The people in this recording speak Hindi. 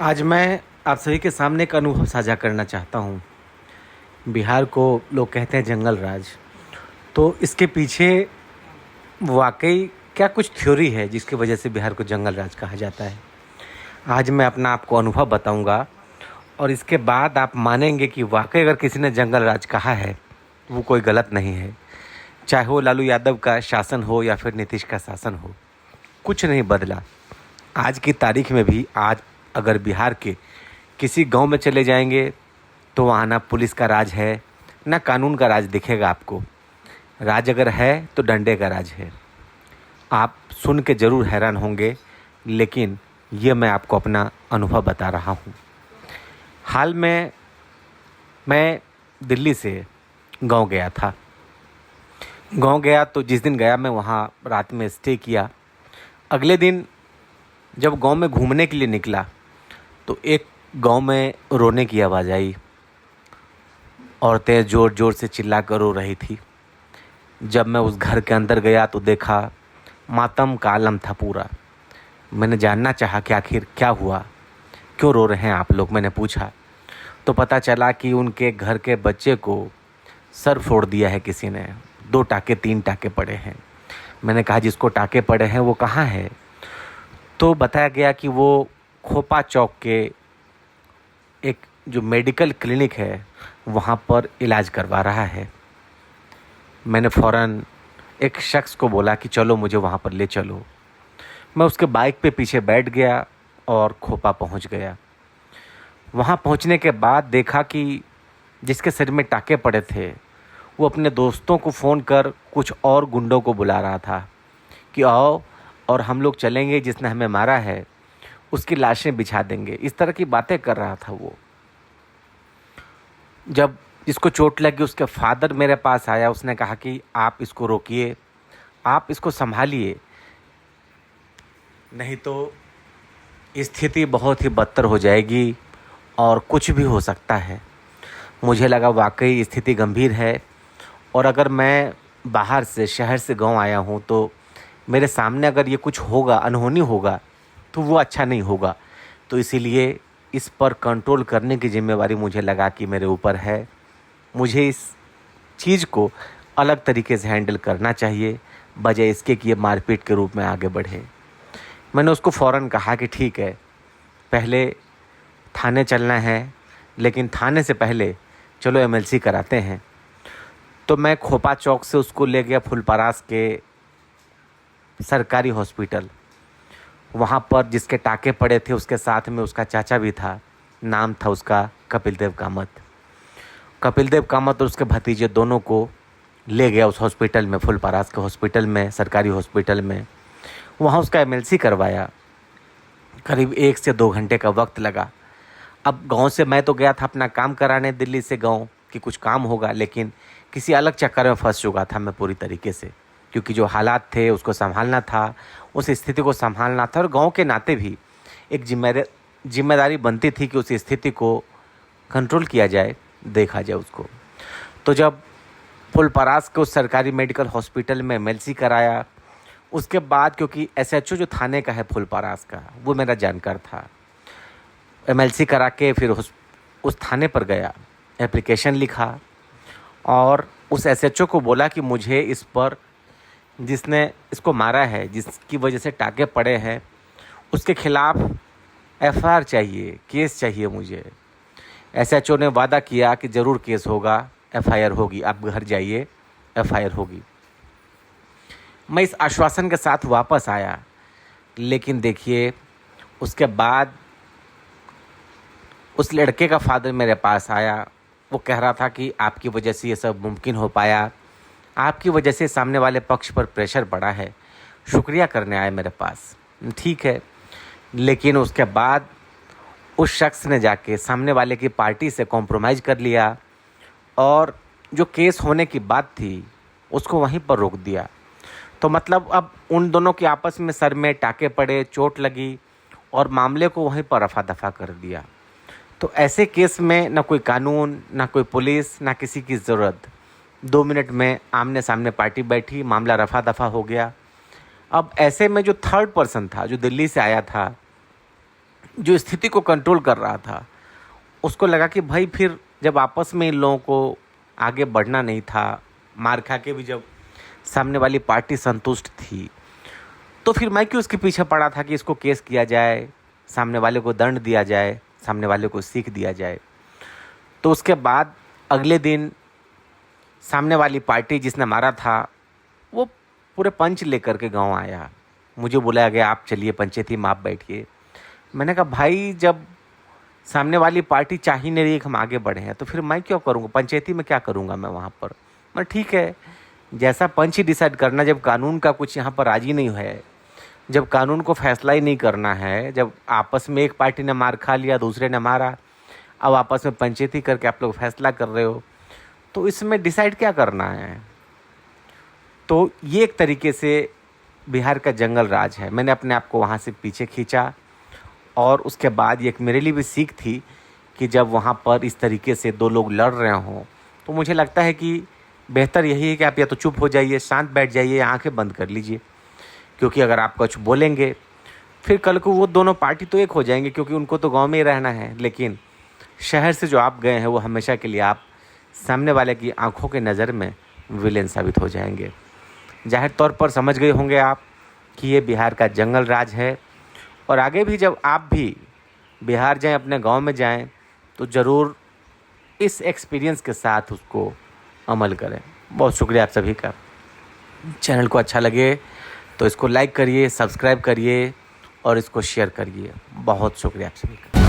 आज मैं आप सभी के सामने एक अनुभव साझा करना चाहता हूँ। बिहार को लोग कहते हैं जंगल राज, तो इसके पीछे वाक़ई क्या कुछ थ्योरी है जिसकी वजह से बिहार को जंगल राज कहा जाता है। आज मैं अपना आपको अनुभव बताऊँगा और इसके बाद आप मानेंगे कि वाक़ई अगर किसी ने जंगल राज कहा है, वो कोई गलत नहीं है। चाहे वो लालू यादव का शासन हो या फिर नीतीश का शासन हो, कुछ नहीं बदला। आज की तारीख में भी आज अगर बिहार के किसी गांव में चले जाएंगे तो वहाँ ना पुलिस का राज है, ना कानून का राज दिखेगा आपको। राज अगर है तो डंडे का राज है। आप सुन के ज़रूर हैरान होंगे, लेकिन ये मैं आपको अपना अनुभव बता रहा हूँ। हाल में मैं दिल्ली से गांव गया था। गांव गया तो जिस दिन गया मैं वहाँ रात में स्टे किया। अगले दिन जब गांव में घूमने के लिए निकला तो एक गांव में रोने की आवाज़ आई। औरतें ज़ोर ज़ोर से चिल्ला कर रो रही थी। जब मैं उस घर के अंदर गया तो देखा मातम का आलम था पूरा। मैंने जानना चाहा कि आखिर क्या हुआ, क्यों रो रहे हैं आप लोग, मैंने पूछा। तो पता चला कि उनके घर के बच्चे को सर फोड़ दिया है किसी ने। 2 टाके 3 टाके पड़े हैं। मैंने कहा जिसको टाके पड़े हैं वो कहाँ है? तो बताया गया कि वो खोपा चौक के एक जो मेडिकल क्लिनिक है वहाँ पर इलाज करवा रहा है। मैंने फ़ौरन एक शख्स को बोला कि चलो मुझे वहाँ पर ले चलो। मैं उसके बाइक पे पीछे बैठ गया और खोपा पहुँच गया। वहाँ पहुँचने के बाद देखा कि जिसके सिर में टाके पड़े थे वो अपने दोस्तों को फ़ोन कर कुछ और गुंडों को बुला रहा था कि आओ और हम लोग चलेंगे, जिसने हमें मारा है उसकी लाशें बिछा देंगे। इस तरह की बातें कर रहा था वो। जब जिसको चोट लगी उसके फादर मेरे पास आया। उसने कहा कि आप इसको रोकिए, आप इसको संभालिए, नहीं तो स्थिति बहुत ही बदतर हो जाएगी और कुछ भी हो सकता है। मुझे लगा वाकई स्थिति गंभीर है और अगर मैं बाहर से शहर से गांव आया हूं तो मेरे सामने अगर ये कुछ होगा, अनहोनी होगा, तो वो अच्छा नहीं होगा। तो इसीलिए इस पर कंट्रोल करने की ज़िम्मेवारी मुझे लगा कि मेरे ऊपर है। मुझे इस चीज़ को अलग तरीके से हैंडल करना चाहिए, बजाय इसके कि ये मारपीट के रूप में आगे बढ़े। मैंने उसको फ़ौरन कहा कि ठीक है, पहले थाने चलना है, लेकिन थाने से पहले चलो एमएलसी कराते हैं। तो मैं खोपा चौक से उसको ले गया फुलपरास के सरकारी हॉस्पिटल। वहाँ पर जिसके टाके पड़े थे उसके साथ में उसका चाचा भी था। नाम था उसका कपिल देव कामत। कपिल देव कामत और उसके भतीजे दोनों को ले गया उस हॉस्पिटल में, फुलपरास के हॉस्पिटल में, सरकारी हॉस्पिटल में। वहाँ उसका एमएलसी करवाया। करीब 1 से 2 घंटे का वक्त लगा। अब गांव से मैं तो गया था अपना काम कराने दिल्ली से गांव कि कुछ काम होगा, लेकिन किसी अलग चक्कर में फंस चुका था मैं पूरी तरीके से, क्योंकि जो हालात थे उसको संभालना था, उस स्थिति को संभालना था और गांव के नाते भी एक जिम्मेदारी बनती थी कि उस स्थिति को कंट्रोल किया जाए, देखा जाए उसको। तो जब फुलपरास के उस सरकारी मेडिकल हॉस्पिटल में एमएलसी कराया, उसके बाद क्योंकि एसएचओ जो थाने का है फुलपरास का वो मेरा जानकार था, एमएलसी करा के फिर उस थाने पर गया, एप्लीकेशन लिखा और उस एसएचओ को बोला कि मुझे इस पर जिसने इसको मारा है, जिसकी वजह से टाके पड़े हैं, उसके खिलाफ एफआईआर चाहिए, केस चाहिए मुझे। एसएचओ ने वादा किया कि ज़रूर केस होगा, एफआईआर होगी, आप घर जाइए, एफआईआर होगी। मैं इस आश्वासन के साथ वापस आया, लेकिन देखिए उसके बाद उस लड़के का फादर मेरे पास आया। वो कह रहा था कि आपकी वजह से ये सब मुमकिन हो पाया, आपकी वजह से सामने वाले पक्ष पर प्रेशर पड़ा है, शुक्रिया करने आए मेरे पास। ठीक है, लेकिन उसके बाद उस शख्स ने जाके सामने वाले की पार्टी से कॉम्प्रोमाइज़ कर लिया और जो केस होने की बात थी उसको वहीं पर रोक दिया। तो मतलब अब उन दोनों के आपस में सर में टाके पड़े, चोट लगी और मामले को वहीं पर रफा दफा कर दिया। तो ऐसे केस में ना कोई कानून, ना कोई पुलिस, ना किसी की ज़रूरत। 2 मिनट में आमने सामने पार्टी बैठी, मामला रफा दफा हो गया। अब ऐसे में जो थर्ड पर्सन था, जो दिल्ली से आया था, जो स्थिति को कंट्रोल कर रहा था, उसको लगा कि भाई फिर जब आपस में इन लोगों को आगे बढ़ना नहीं था, मार खा के भी जब सामने वाली पार्टी संतुष्ट थी, तो फिर मैं क्यों उसके पीछे पड़ा था कि इसको केस किया जाए, सामने वाले को दंड दिया जाए, सामने वाले को सीख दिया जाए। तो उसके बाद अगले दिन सामने वाली पार्टी जिसने मारा था वो पूरे पंच लेकर के गांव आया। मुझे बुलाया गया, आप चलिए पंचायती में आप बैठिए। मैंने कहा भाई जब सामने वाली पार्टी चाह ही नहीं रही कि हम आगे बढ़े हैं तो फिर मैं क्यों करूँगा, पंचायती में क्या करूँगा मैं वहाँ पर। मैं ठीक है, जैसा पंच ही डिसाइड करना, जब कानून का कुछ यहाँ पर राजी नहीं है, जब कानून को फैसला ही नहीं करना है, जब आपस में एक पार्टी ने मार खा लिया, दूसरे ने मारा, अब आपस में पंचायती करके आप लोग फैसला कर रहे हो, तो इसमें डिसाइड क्या करना है। तो ये एक तरीके से बिहार का जंगल राज है। मैंने अपने आप को वहाँ से पीछे खींचा और उसके बाद ये एक मेरे लिए भी सीख थी कि जब वहाँ पर इस तरीके से दो लोग लड़ रहे हों तो मुझे लगता है कि बेहतर यही है कि आप या तो चुप हो जाइए, शांत बैठ जाइए, आंखें बंद कर लीजिए। क्योंकि अगर आप कुछ बोलेंगे फिर कल को वो दोनों पार्टी तो एक हो जाएंगे, क्योंकि उनको तो गांव में ही रहना है। लेकिन शहर से जो आप गए हैं वो हमेशा के लिए आप सामने वाले की आंखों के नज़र में विलेन साबित हो जाएंगे। जाहिर तौर पर समझ गए होंगे आप कि ये बिहार का जंगल राज है। और आगे भी जब आप भी बिहार जाएं, अपने गांव में जाएं, तो ज़रूर इस एक्सपीरियंस के साथ उसको अमल करें। बहुत शुक्रिया आप सभी का। चैनल को अच्छा लगे तो इसको लाइक करिए, सब्सक्राइब करिए और इसको शेयर करिए। बहुत शुक्रिया आप सभी का।